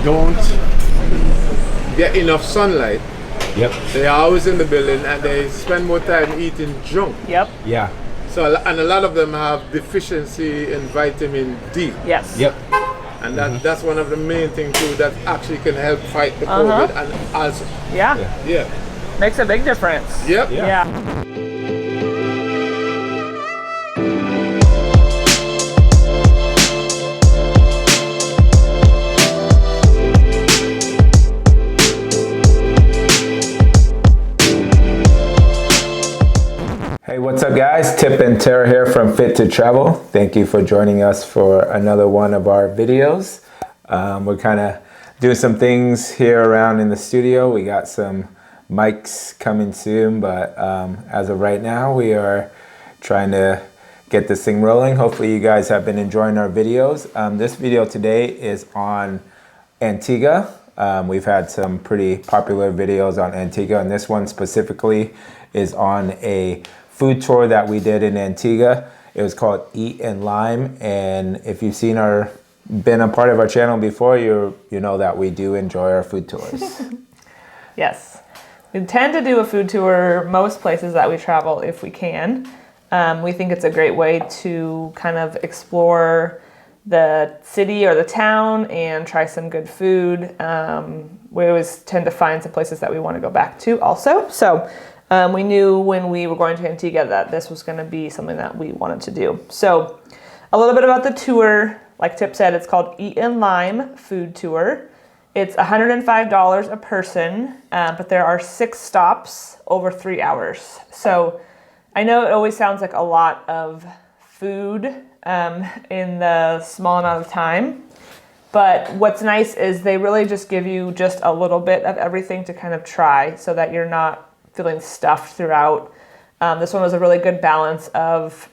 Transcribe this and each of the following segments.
don't get enough sunlight. Yep. They're always in the building and they spend more time eating junk. Yep. Yeah. So, and a lot of them have deficiency in vitamin D. Yes. Yep. And that's one of the main things too that actually can help fight the COVID and also. Yeah. Yeah. Makes a big difference. Yep. Yeah. Hey, what's up guys? Tip and Tara here from Fit to Travel. Thank you for joining us for another one of our videos. We're kind of doing some things here around in the studio. We got some mics coming soon, but as of right now, we are trying to get this thing rolling. Hopefully you guys have been enjoying our videos. This video today is on Antigua. We've had some pretty popular videos on Antigua, and this one specifically is on a food tour that we did in Antigua. It was called Eat and Lime, and if you've been a part of our channel before, you know that we do enjoy our food tours. Yes. We tend to do a food tour most places that we travel if we can. We think it's a great way to kind of explore the city or the town and try some good food. We always tend to find some places that we want to go back to also. So we knew when we were going to Antigua that this was going to be something that we wanted to do. So a little bit about the tour. Like Tip said, it's called Eat and Lime Food Tour. It's $105 a person, but there are 6 stops over 3 hours. So I know it always sounds like a lot of food in the small amount of time. But what's nice is they really just give you just a little bit of everything to kind of try so that you're not feeling stuffed throughout. This one was a really good balance of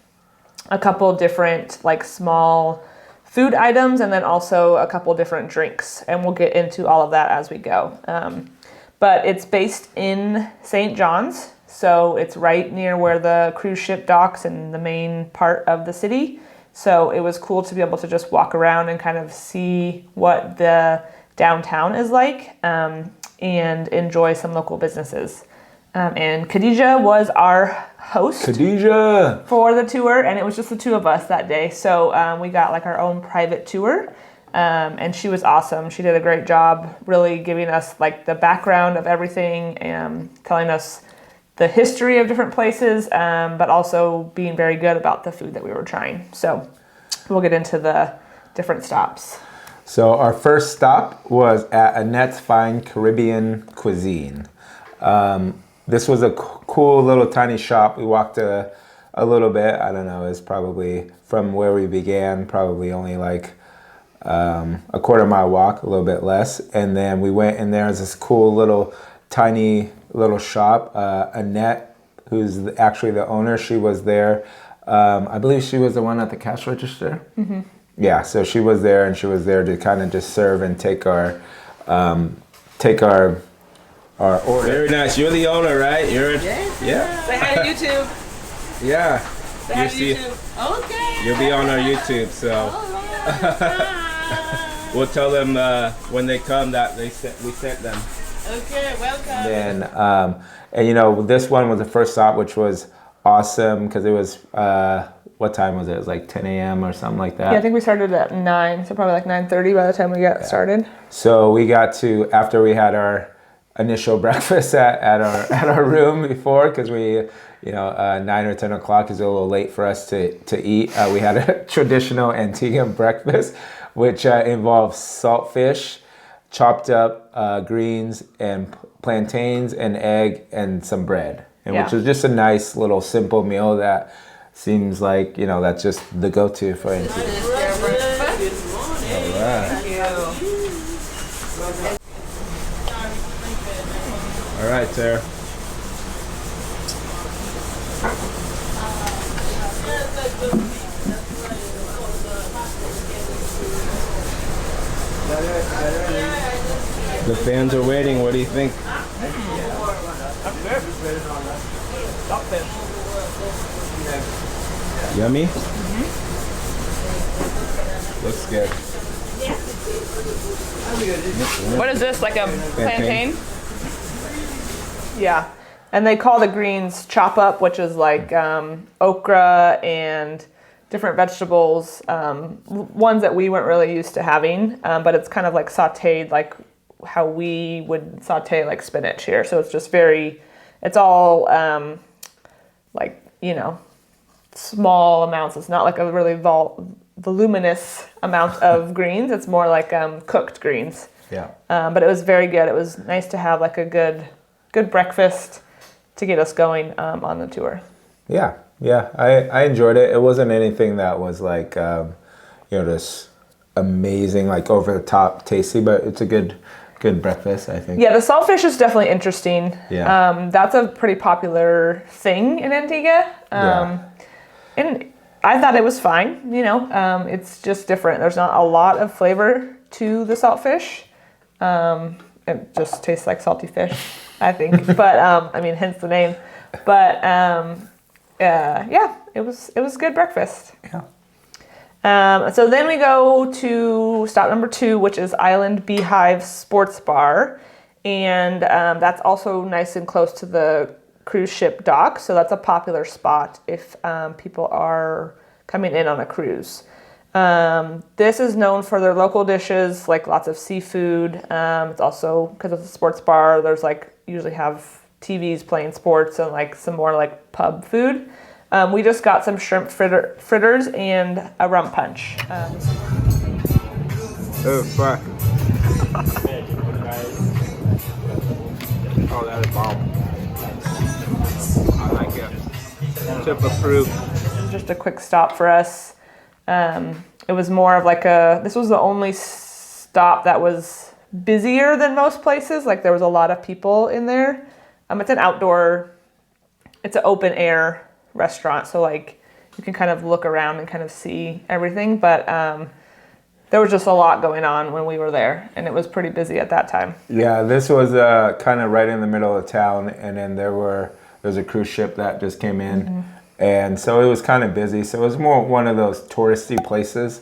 a couple different like small food items and then also a couple different drinks. And we'll get into all of that as we go. But it's based in St. John's. So it's right near where the cruise ship docks and the main part of the city. So it was cool to be able to just walk around and kind of see what the downtown is like and enjoy some local businesses. And Khadija was our host for the tour, and it was just the 2 of us that day. So we got like our own private tour, and she was awesome. She did a great job really giving us like the background of everything and telling us the history of different places, but also being very good about the food that we were trying. So we'll get into the different stops. So our first stop was at Annette's Fine Caribbean Cuisine. This was a cool little tiny shop. We walked a little bit. I don't know, it's probably from where we began, probably only like a quarter-mile walk, a little bit less. And then we went in there as this cool little tiny little shop. Annette, who's actually the owner, she was there. I believe she was the one at the cash register. Mm-hmm. Yeah, so she was there, and she was there to kind of just serve and take our order. Very nice. You're the owner, right? Yes. Yeah. Say hi to YouTube. Yeah. Say hi to YouTube. Okay. You'll be on our YouTube, so we'll tell them when they come that we sent them. Okay, welcome. Then, and you know, this one was the first stop, which was awesome because it was, what time was it? It was like 10 a.m. or something like that. Yeah, I think we started at 9, so probably like 9:30 by the time we got started. So we got to, after we had our initial breakfast at our room before, because we, 9 or 10 o'clock is a little late for us to eat. We had a traditional Antiguan breakfast, which involves saltfish, chopped up greens and plantains, and egg and some bread, which was just a nice little simple meal that seems like that's just the go-to for Antigua. All right. All right, Tara. The fans are waiting. What do you think? Yummy? Mm-hmm. Looks good. What is this, like a plantain? Yeah. And they call the greens chop up, which is like okra and different vegetables, ones that we weren't really used to having, but it's kind of like sauteed like how we would saute like spinach here. So it's just it's all like, you know, small amounts. It's not like a really voluminous amount of greens. It's more like cooked greens. Yeah. But it was very good. It was nice to have like a good breakfast to get us going on the tour. Yeah, I enjoyed it. It wasn't anything that was like, just amazing, like over the top tasty, but it's a good breakfast, I think. Yeah, the saltfish is definitely interesting. Yeah. That's a pretty popular thing in Antigua. And I thought it was fine, you know. It's just different. There's not a lot of flavor to the saltfish. It just tastes like salty fish, I think. But I mean, hence the name. But yeah, it was a good breakfast. Yeah. So then we go to stop number 2, which is Island B-hive Sports Bar, and that's also nice and close to the cruise ship dock. So that's a popular spot if people are coming in on a cruise. This is known for their local dishes, like lots of seafood. It's also, because it's a sports bar, there's like usually have TVs playing sports and like some more like pub food. We just got some shrimp fritters and a rum punch. Oh, fuck. Oh, that is bomb. I like it. Tip approved. Just a quick stop for us. It was more of like this was the only stop that was busier than most places. Like there was a lot of people in there. It's an open air restaurant. So like you can kind of look around and kind of see everything. But there was just a lot going on when we were there, and it was pretty busy at that time. Yeah, this was kind of right in the middle of town, and then there was a cruise ship that just came in. Mm-hmm. And so it was kind of busy. So it was more one of those touristy places.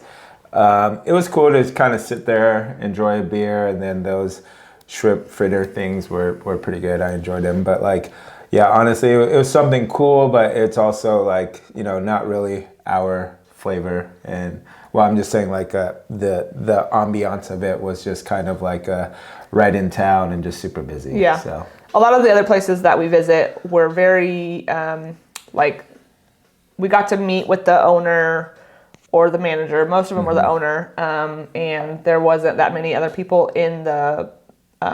It was cool to kind of sit there, enjoy a beer, and then those shrimp fritter things were pretty good. I enjoyed them. But like, yeah, honestly, it was something cool, but it's also like, you know, not really our flavor. And well, I'm just saying like the ambiance of it was just kind of like right in town and just super busy. Yeah. So a lot of the other places that we visit were very like, we got to meet with the owner or the manager. Most of them were the owner, and there wasn't that many other people in the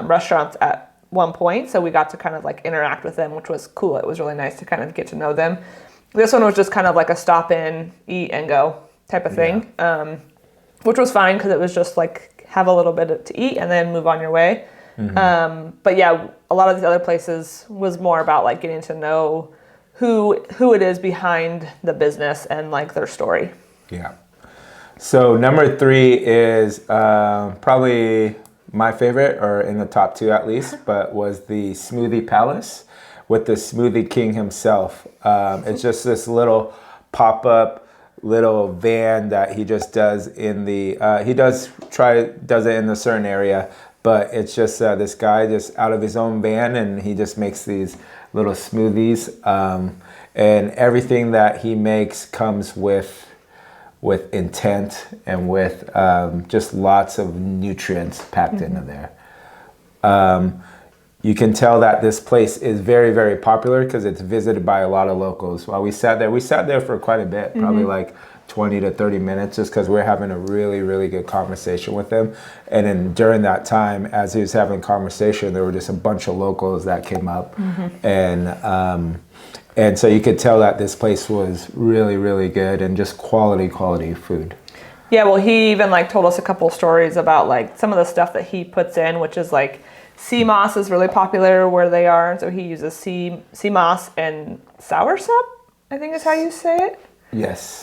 restaurants at one point, so we got to kind of like interact with them, which was cool. It was really nice to kind of get to know them. This one was just kind of like a stop in, eat, and go type of thing, which was fine because it was just like have a little bit to eat and then move on your way. But yeah, a lot of the other places was more about like getting to know who it is behind the business and like their story. Yeah. So number 3 is probably my favorite, or in the top 2 at least, but was the Smoothie Palace with the Smoothie King himself. It's just this little pop-up little van that he just does in the, does it in a certain area, but it's just this guy just out of his own van, and he just makes these little smoothies, and everything that he makes comes with intent and with just lots of nutrients packed into there. You can tell that this place is very, very popular because it's visited by a lot of locals. While we sat there for quite a bit, probably like 20 to 30 minutes, just because we're having a really, really good conversation with him. And then during that time, as he was having conversation, there were just a bunch of locals that came up. And so you could tell that this place was really, really good and just quality food. Yeah, well, he even like told us a couple stories about like some of the stuff that he puts in, which is like sea moss is really popular where they are. And so he uses sea moss and soursop, I think is how you say it. Yes.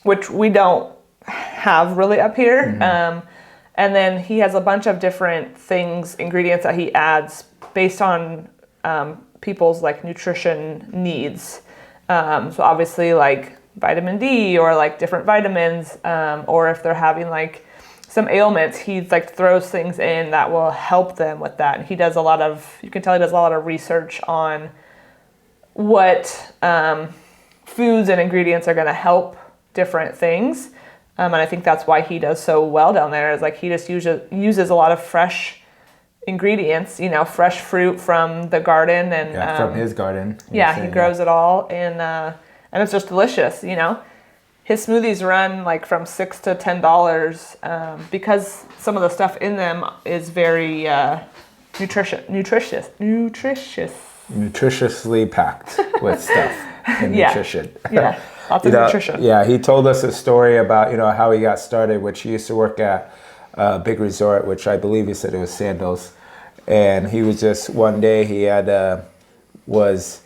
Which we don't have really up here. And then he has a bunch of different ingredients that he adds based on people's like nutrition needs. So obviously like vitamin D or like different vitamins, or if they're having like some ailments, he like throws things in that will help them with that. And he does you can tell he does a lot of research on what foods and ingredients are going to help different things. And I think that's why he does so well down there, is like he just uses a lot of fresh ingredients, fresh fruit from the garden and from his garden. He grows it all, and it's just delicious. His smoothies run like from $6 to $10 because some of the stuff in them is very nutritious. Nutritiously packed with stuff and nutrition. Yeah, lots of nutrition. Yeah, he told us a story about how he got started, which he used to work at a big resort, which I believe he said it was Sandals, and he was just one day he had was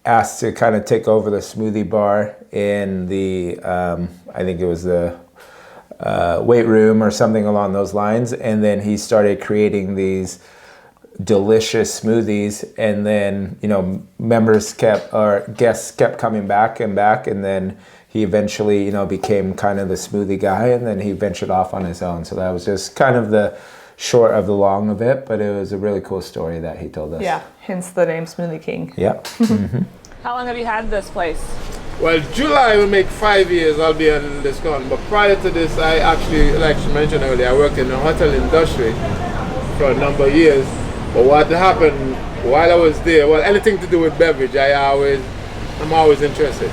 asked to kind of take over the smoothie bar in the I think it was the weight room or something along those lines, and then he started creating these delicious smoothies, and then guests kept coming back, and then he eventually became kind of the smoothie guy, and then he ventured off on his own. So that was just kind of the short of the long of it, but it was a really cool story that he told us. Yeah, hence the name Smoothie King. Yep. Mm-hmm. How long have you had this place? Well, July will make 5 years I'll be on this con, but prior to this, I actually, like she mentioned earlier, I worked in the hotel industry for a number of years. But what happened while I was there, well, anything to do with beverage, I'm always interested.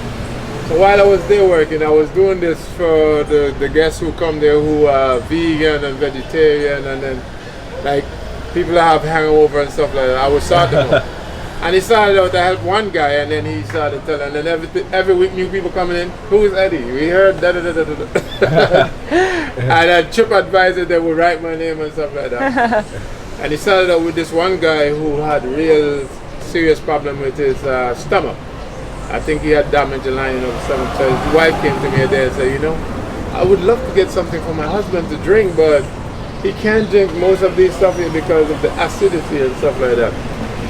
So while I was there working, I was doing this for the guests who come there who are vegan and vegetarian, and then like people that have hangover and stuff like that. I would sort them out. And he started out to help one guy, and then he started telling, and then every week new people coming in, who is Eddie? We heard da da da da da. And then TripAdvisor, they would write my name and stuff like that. And he started out with this one guy who had real serious problem with his stomach. I think he had damage in lining of the stomach. So his wife came to me a day and said, I would love to get something for my husband to drink, but he can't drink most of these stuff here because of the acidity and stuff like that.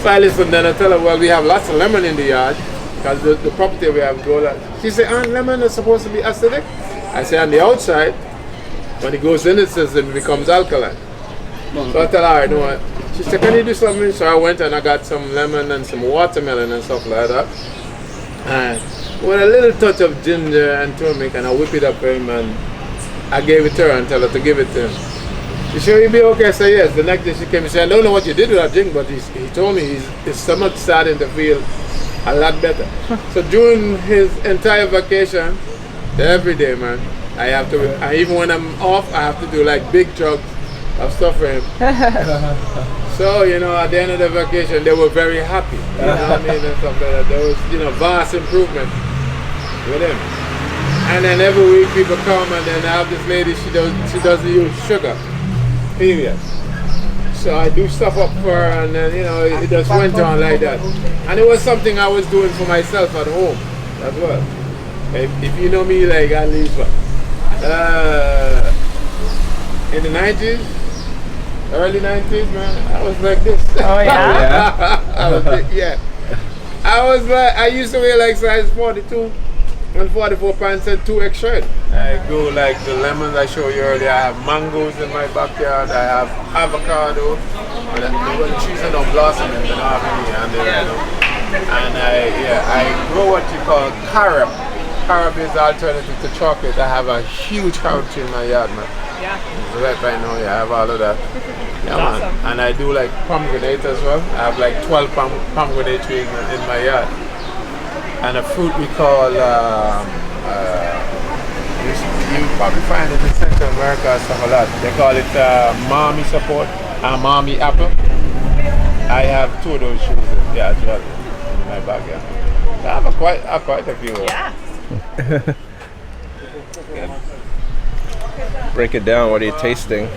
So I listened, then I tell her, well, we have lots of lemon in the yard, because the property we have grown. She said, lemon is supposed to be acidic? I say, on the outside, when it goes in the system, it becomes alkaline. So I tell her, all right, no. She said, can you do something? So I went and I got some lemon and some watermelon and stuff like that. And with a little touch of ginger and turmeric, and I whip it up for him, and I gave it to her and tell her to give it to him. She sure you'll be okay? I said, yes. The next day she came and said, I don't know what you did with that drink, but he told me his stomach starting to feel a lot better. So during his entire vacation, every day, man, I have to, and even when I'm off, I have to do like big jugs of stuff for him. So, at the end of the vacation, they were very happy. You know what I mean? And stuff like that. There was, vast improvement with him. And then every week people come, and then I have this lady, she doesn't use sugar. Period. So I do stuff up for her, and then, it just went on like that. And it was something I was doing for myself at home as well. If you know me, like at least in the 90s, early 90s, man, I was like this. Oh yeah? I was like, yeah. I used to wear like size 42 and 44 pants and 2X shirt. I go like the lemons I showed you earlier. I have mangoes in my backyard. I have avocado. When the trees are not blossoming, they don't have any. And I grow what you call carob. Carob is the alternative to chocolate. I have a huge carob tree in my yard, man. Yeah. Right now, I have all of that. Yeah, man. Awesome. And I do like pomegranate as well. I have like 12 pomegranate trees in my yard. And a fruit we call, you probably find it in Central America or stuff like that. They call it mommy support, mommy apple. I have 2 of those trees, as well, in my backyard. I have quite a few. Yeah. Break it down. What are you tasting?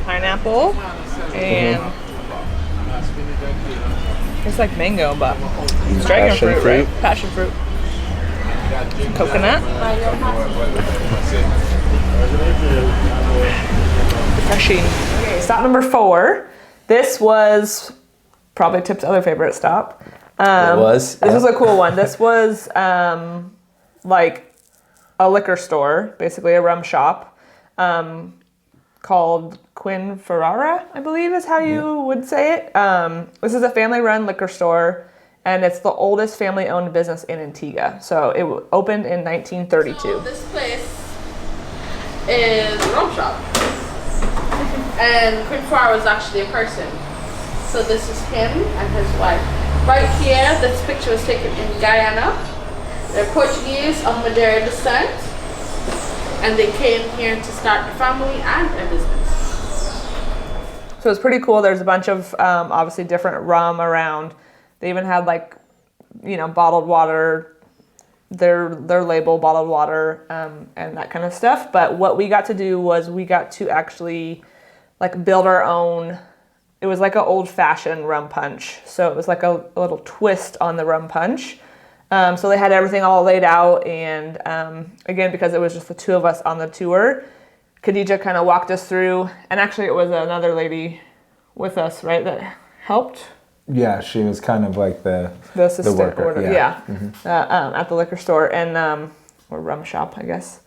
Pineapple and it's like mango, but it's dragon Passion fruit, fruit. right? Passion fruit. Coconut. Refreshing. Okay, stop number 4. This was probably Tip's other favorite stop. It was. This was a cool one. This was like a liquor store, basically a rum shop. called Quinn Farara, I believe is how you would say it. This is a family-run liquor store, and it's the oldest family-owned business in Antigua. So it opened in 1932. So this place is a rum shop, and Quin Farara was actually a person. So this is him and his wife. Right here, this picture was taken in Guyana. They're Portuguese of Madeira descent, and they came here to start a family and a business. So it's pretty cool. There's a bunch of obviously different rum around. They even had like, you know, bottled water, their label bottled water, and that kind of stuff. But what we got to do was we got to actually like build our own. It was like an old-fashioned rum punch. So it was like a little twist on the rum punch. So they had everything all laid out, and again, because it was just the two of us on the tour, Khadija kind of walked us through, and actually it was another lady with us, right, that helped? Yeah, she was kind of like the assistant worker. order, yeah. At the liquor store, and or rum shop, I guess.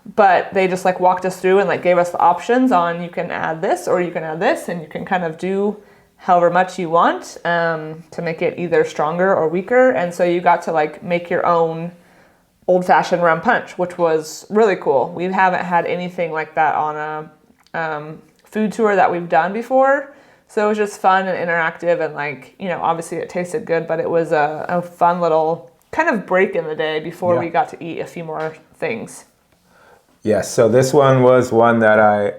But they just like walked us through and like gave us the options on, you can add this or you can add this, and you can kind of do however much you want to make it either stronger or weaker. And so you got to like make your own old-fashioned rum punch, which was really cool. We haven't had anything like that on a food tour that we've done before. So it was just fun and interactive, and like, you know, obviously it tasted good, but it was a fun little kind of break in the day before we got to eat a few more things. Yeah, so this one was one that I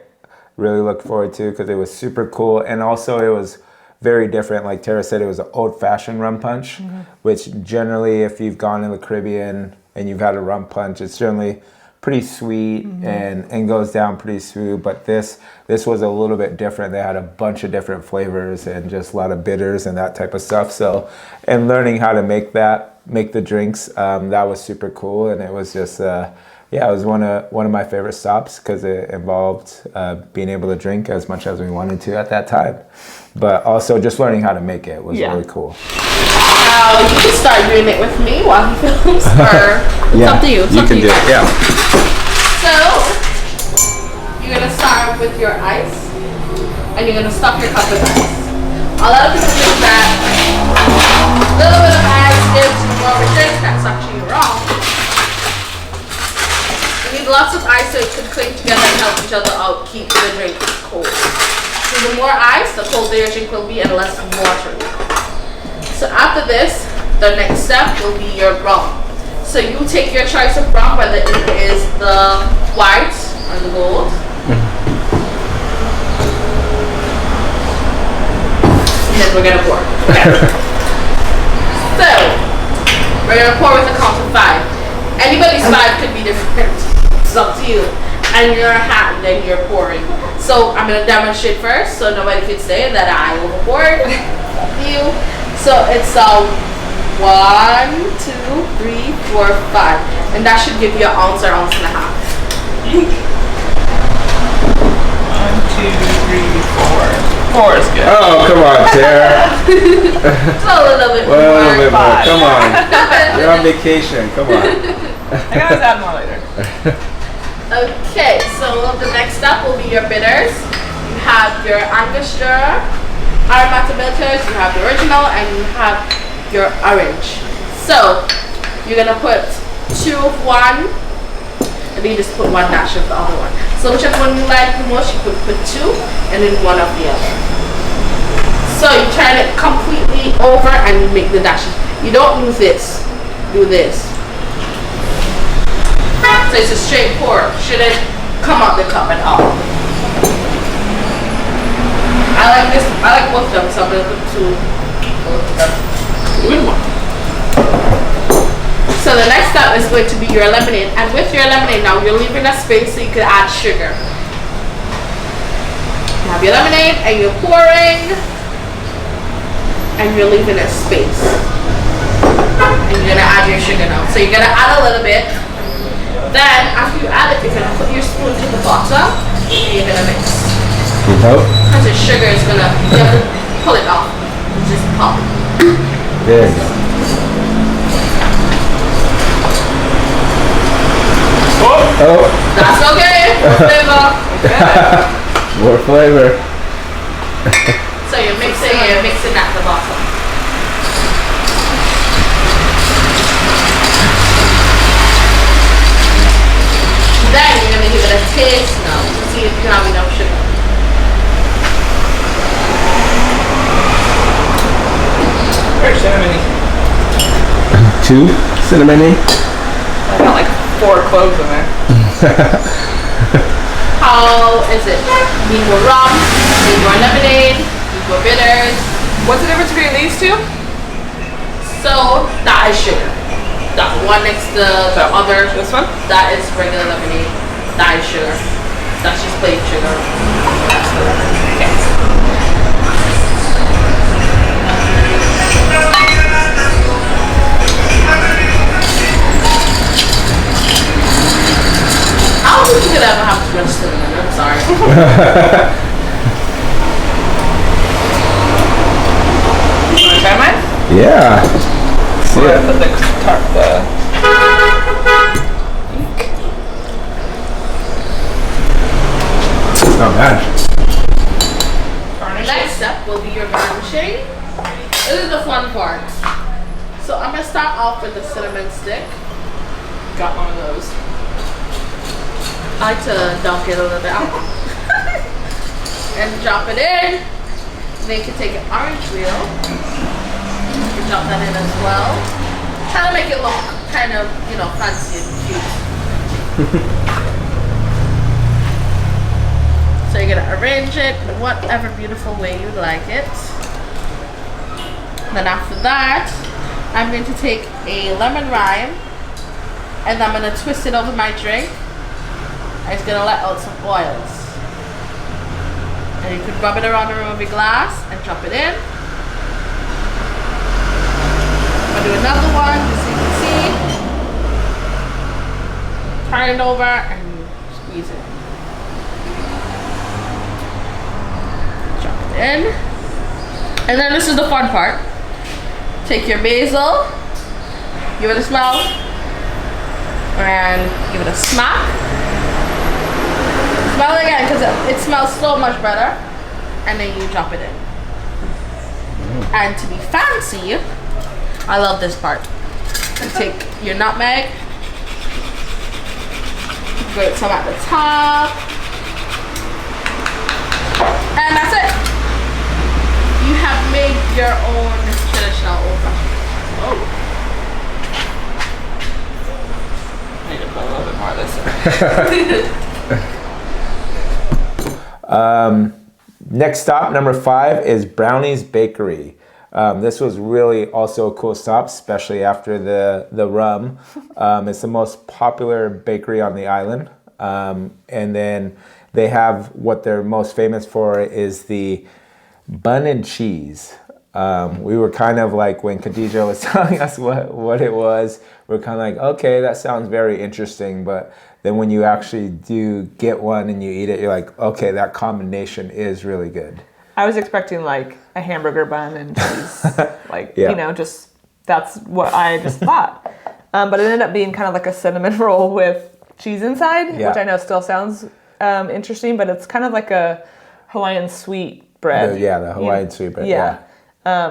really looked forward to because it was super cool, and also it was very different. Like Tara said, it was an old-fashioned rum punch, which generally, if you've gone in the Caribbean and you've had a rum punch, it's generally pretty sweet and goes down pretty smooth. But this was a little bit different. They had a bunch of different flavors and just a lot of bitters and that type of stuff. So, and learning how to make the drinks, that was super cool, and it was just it was one of my favorite stops because it involved being able to drink as much as we wanted to at that time, but also just learning how to make it was really cool. You can start doing it with me while he films, or it's up to you. You can do it, yeah. So, you're going to start with your ice, and you're going to stuff your cup with ice. A lot of people think that a little bit of ice gives you more of a drink. That's actually wrong. You need lots of ice so it can cling together and help each other out, keep the drink cold. So the more ice, the colder your drink will be and less watery. So after this, the next step will be your rum. So you take your choice of rum, whether it is the white or the gold. And then we're gonna pour. Okay. So we're gonna pour with a count of 5. Anybody's 5 could be different. It's up to you. And your hand, then you're pouring. So I'm gonna demonstrate first, so nobody can say that I overpoured you. So it's 1, 2, 3, 4, 5, and that should give you an ounce or ounce and a half. 1, 2, 3, 4. 4 is good. Oh, come on, Tara. Just a little bit more. A little bit more. Come on. You're on vacation. Come on. I can always add more later. Okay, so the next step will be your bitters. You have your Angostura, Aromata bitters, you have the original, and you have your orange. So you're gonna put 2 of one, and then you just put 1 dash of the other one. So whichever one you like the most, you could put 2 and then 1 of the other. So you turn it completely over and you make the dashes. You don't do this. Do this. So it's a straight pour. Shouldn't come out the cup at all. I like this. I like both of them, so I'm gonna put 2 both of them. So the next step is going to be your lemonade, and with your lemonade now you're leaving a space so you can add sugar. You have your lemonade and you're pouring, and you're leaving a space, and you're gonna add your sugar now. So you're gonna add a little bit. Then after you add it, you're gonna put your spoon to the bottom and you're gonna mix. Because the sugar is gonna, you have to pull it off. Just pop. There you go. Oh. That's okay. More flavor. So you're mixing at the bottom. Then you're gonna give it a taste now to see if you have enough sugar. Very cinnamony. Too cinnamony. I got like 4 cloves in there. How is it? Need more rum, need more lemonade, need more bitters. What's the difference between these two? So that is sugar. That one next to the other. This one? That is regular lemonade. That is sugar. That's just plain sugar. Okay. I don't think you could ever have too much cinnamon. I'm sorry. You want to try mine? Yeah. We're gonna put the It's not bad. Next step will be your garnishing. This is the fun part. So I'm gonna start off with the cinnamon stick. Got one of those. I like to dunk it a little bit and drop it in. Then you can take an orange wheel. You can drop that in as well. Try to make it look kind of, you know, fancy and cute. So you're gonna arrange it in whatever beautiful way you like it. Then after that, I'm going to take a lemon rind and I'm gonna twist it over my drink. I'm just gonna let out some oils. And you can rub it around the rim of your glass and drop it in. I'm gonna do another one just so you can see. Turn it over and squeeze it. Drop it in. And then this is the fun part. Take your basil, give it a smell, and give it a smack. Smell it again because it smells so much better. And then you drop it in. And to be fancy, I love this part. You take your nutmeg, put some at the top, and that's it. You have made your own traditional old fashioned. Oh. I need to put a little bit more of this. Next stop, number 5, is Brownies Bakery. This was really also a cool stop, especially after the rum. It's the most popular bakery on the island. And then they have what they're most famous for is the bun and cheese. We were kind of like, when Khadija was telling us what it was, we're kind of like, okay, that sounds very interesting. But then when you actually do get one and you eat it, you're like, okay, that combination is really good. I was expecting like a hamburger bun and cheese, like, you know, just that's what I just thought. But it ended up being kind of like a cinnamon roll with cheese inside, which I know still sounds interesting, but it's kind of like a Hawaiian sweet bread. The Hawaiian sweet bread. Yeah.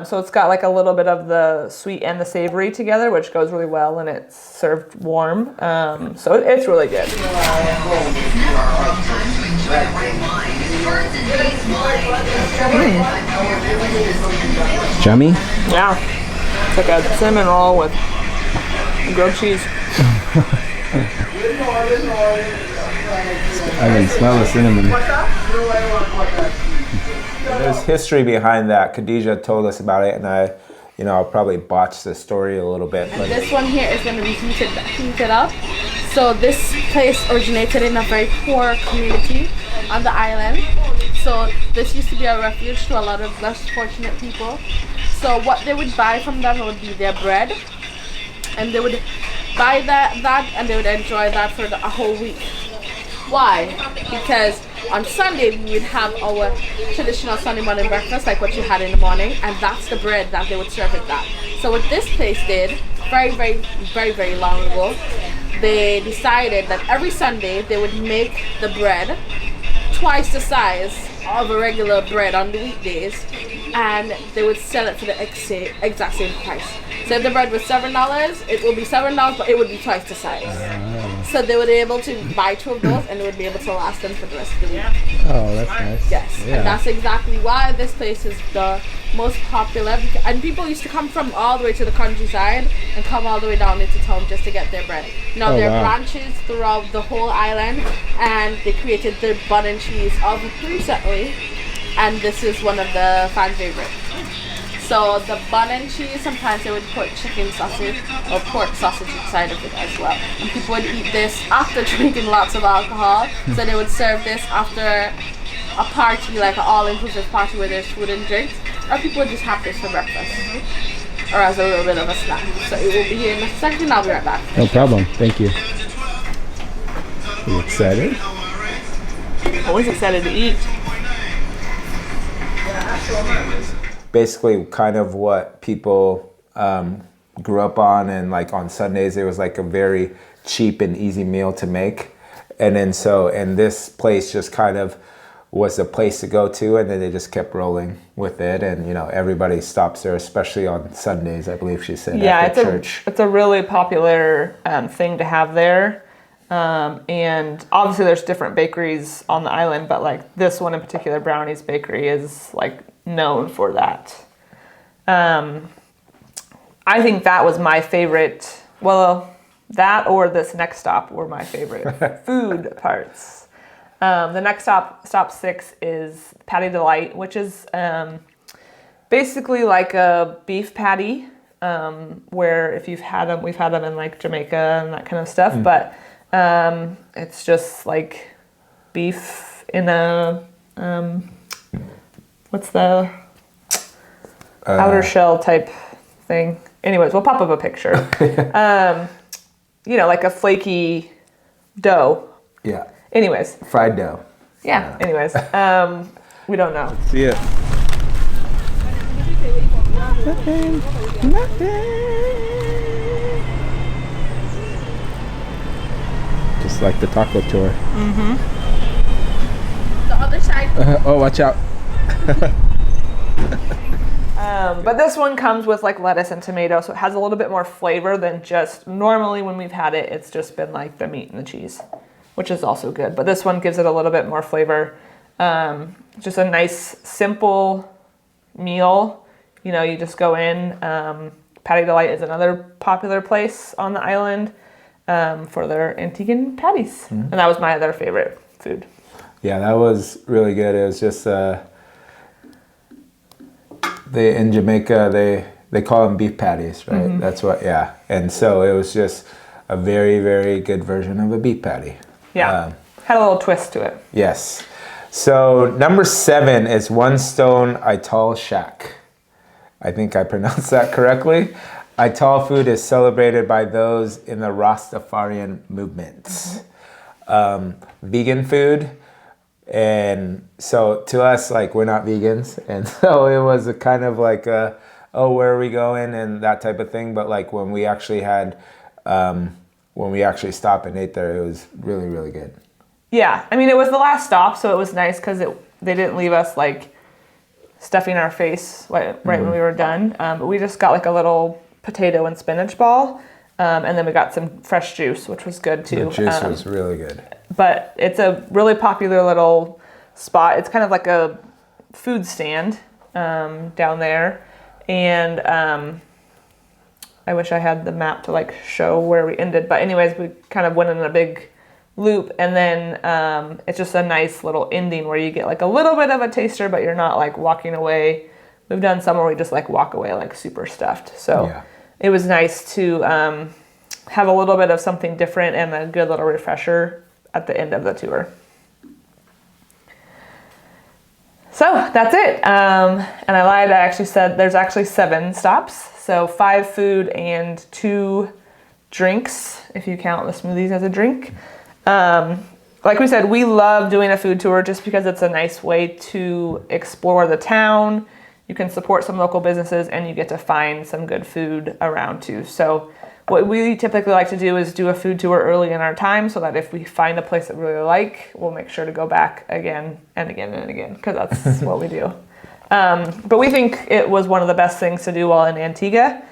So it's got like a little bit of the sweet and the savory together, which goes really well, and it's served warm. So it's really good. Yummy? Yeah. It's like a cinnamon roll with grilled cheese. I can smell the cinnamon. There's history behind that. Khadija told us about it, and I'll probably botch the story a little bit. But this one here is going to be heated up. So this place originated in a very poor community on the island. So this used to be a refuge to a lot of less fortunate people. So what they would buy from them would be their bread, and they would buy that and they would enjoy that for a whole week. Why? Because on Sunday we would have our traditional Sunday morning breakfast, like what you had in the morning, and that's the bread that they would serve with that. So what this place did very, very, very, very long ago, they decided that every Sunday they would make the bread twice the size of a regular bread on the weekdays, and they would sell it for the exact same price. So if the bread was $7, it would be $7, but it would be twice the size. So they would be able to buy 2 of those, and it would be able to last them for the rest of the week. Oh, that's nice. Yes, Yeah. and that's exactly why this place is the most popular. And people used to come from all the way to the countryside and come all the way down into town just to get their bread. Now there are branches throughout the whole island, and they created the bun and cheese oven recently, and this is one of the fan favorites. So the bun and cheese, sometimes they would put chicken sausage or pork sausage inside of it as well. And people would eat this after drinking lots of alcohol. So they would serve this after a party, like an all-inclusive party where there's food and drinks. Or people would just have this for breakfast. Or as a little bit of a snack. So it will be here in a second. I'll be right back. No problem. Thank you. Are you excited? Always excited to eat. Basically kind of what people grew up on, and like on Sundays it was like a very cheap and easy meal to make, and this place just kind of was a place to go to, and then they just kept rolling with it, and you know, everybody stops there, especially on Sundays, I believe she said. Yeah, after church. It's a really popular thing to have there. And obviously there's different bakeries on the island, but like this one in particular, Brownies Bakery, is like known for that. I think that was my favorite. Well, that or this next stop were my favorite food parts. The next stop 6 is Patty Delight, which is basically like a beef patty, where if you've had them, we've had them in like Jamaica and that kind of stuff, but it's just like beef in a what's the outer shell type thing. Anyways, we'll pop up a picture. You know, like a flaky dough. Yeah. Anyways. Fried dough. Yeah. Anyways, we don't know. See ya. Just like the taco tour. The other side. Oh, watch out. But this one comes with like lettuce and tomato, so it has a little bit more flavor than just normally when we've had it. It's just been like the meat and the cheese, which is also good. But this one gives it a little bit more flavor. Just a nice, simple meal. You know, you just go in. Patty Delight is another popular place on the island for their Antiguan patties. And that was my other favorite food. Yeah, that was really good. It was just in Jamaica they call them beef patties, right? That's what. Yeah, and so it was just a very, very good version of a beef patty. Yeah, had a little twist to it. Yes. So number 7 is One Stone Ital Shack. I think I pronounced that correctly. Ital food is celebrated by those in the Rastafarian movement. Vegan food. And so to us, like, we're not vegans. And so it was a kind of like, oh, where are we going? And that type of thing. But like when we actually stopped and ate there, it was really, really good. Yeah, I mean, it was the last stop, so it was nice because they didn't leave us like stuffing our face right when we were done. But we just got like a little potato and spinach ball, and then we got some fresh juice, which was good too. The juice was really good. But it's a really popular little spot. It's kind of like a food stand down there, and I wish I had the map to like show where we ended. But anyways, we kind of went in a big loop, and then it's just a nice little ending where you get like a little bit of a taster, but you're not like walking away. We've done some where we just like walk away like super stuffed. So it was nice to have a little bit of something different and a good little refresher at the end of the tour. So that's it. And I lied, I actually said there's actually 7 stops. So 5 food and 2 drinks, if you count the smoothies as a drink. Like we said, we love doing a food tour just because it's a nice way to explore the town. You can support some local businesses and you get to find some good food around too. So what we typically like to do is do a food tour early in our time so that if we find a place that we really like, we'll make sure to go back again and again and again, because that's what we do. But we think it was one of the best things to do while in Antigua.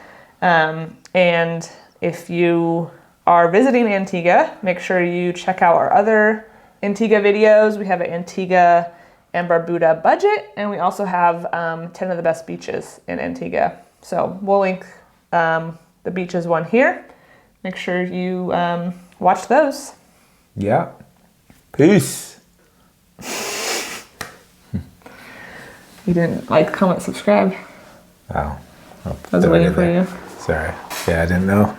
And if you are visiting Antigua, make sure you check out our other Antigua videos. We have an Antigua and Barbuda budget, and we also have 10 of the best beaches in Antigua. So we'll link the beaches one here. Make sure you watch those. Yeah. Peace. You didn't like, comment, subscribe. Oh. I was waiting for you. Sorry. Yeah, I didn't know.